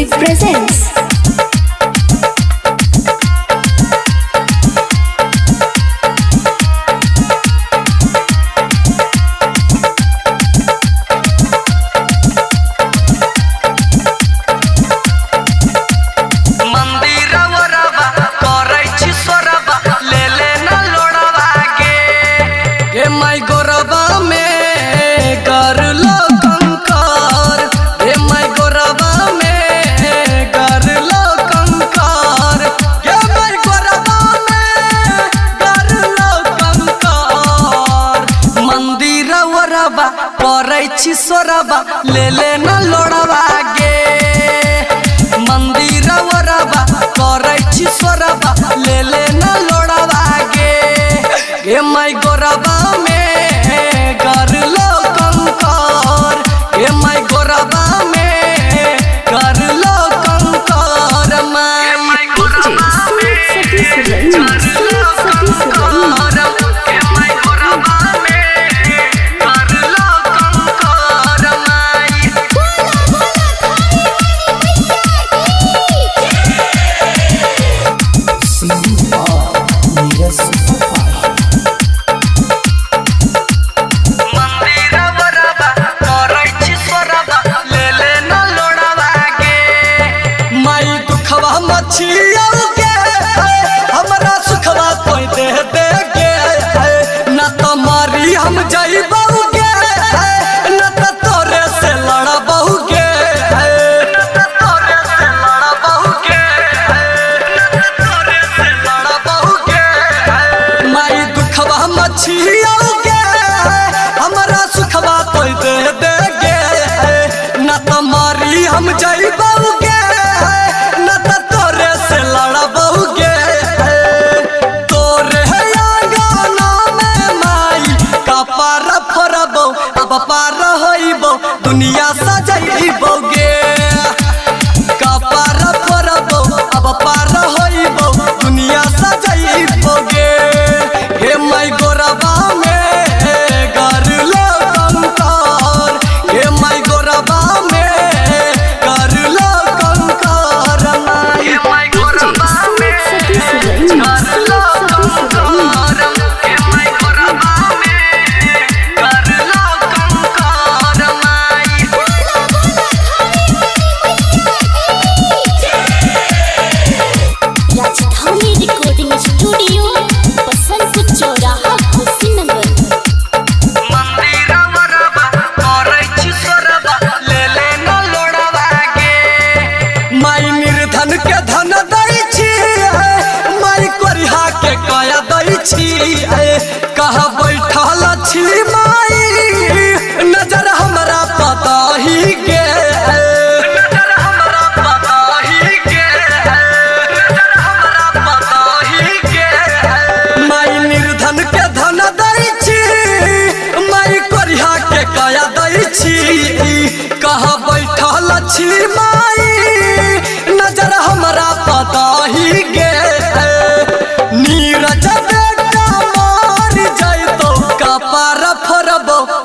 Music presents. सोरबा ले लेना लोड़वा गे मंदिर वरबा करे छी सोरबा ले लेना लोड़वा गे गे माई गोरबा में कर लो कंकर गे माई गोरबा में कर लो कंकर माई गोरबा हमरा सुखवा कोई दे दे गे न तो मारी हम जाइबहु गे न तो तोरे से लड़बहु गे न तो तोरे से लड़बहु गे न तो तोरे से लड़बहु गे माई दुखवा मछिया गे हमरा सुखवा कोई दे दे गे न तो मारी हम जाइबहु गे न तो तोरे से लड़बहु गे अब पार होइबो दुनिया सजाइबो गे कपार फोरबो अब पार होइबो दुनिया सजाइबो गे हे माई गोरबा में कर लो कंकर हे माई गोरबा में कर लो कंकर हे माई गोरबा में कर लो कंकर हे माई गोरबा कहा बैठल छी माई नजर हमरा पता ही गे नजर हमरा पता ही गे नजर हमरा पता ही गे माई निर्धन के धन दै छी माई कोरिहा के काया दै छी कहा बैठल छी माई नजर हमरा पता ही गे नीरज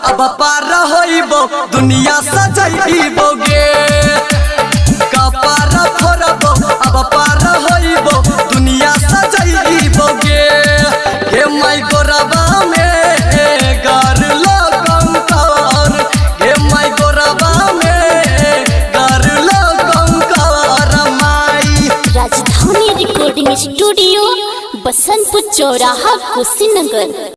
अब पार होइबो दुनिया सजाइबो गे कपार फोरबो अब पार होइबो दुनिया सजाइबो गे हे माई गोरबा में कर लो कंकर हे माई गोरबा में कर लो कंकर माई राजधानी रिकॉर्डिंग स्टूडियो बसंतपुर चौराहा कुशीनगर।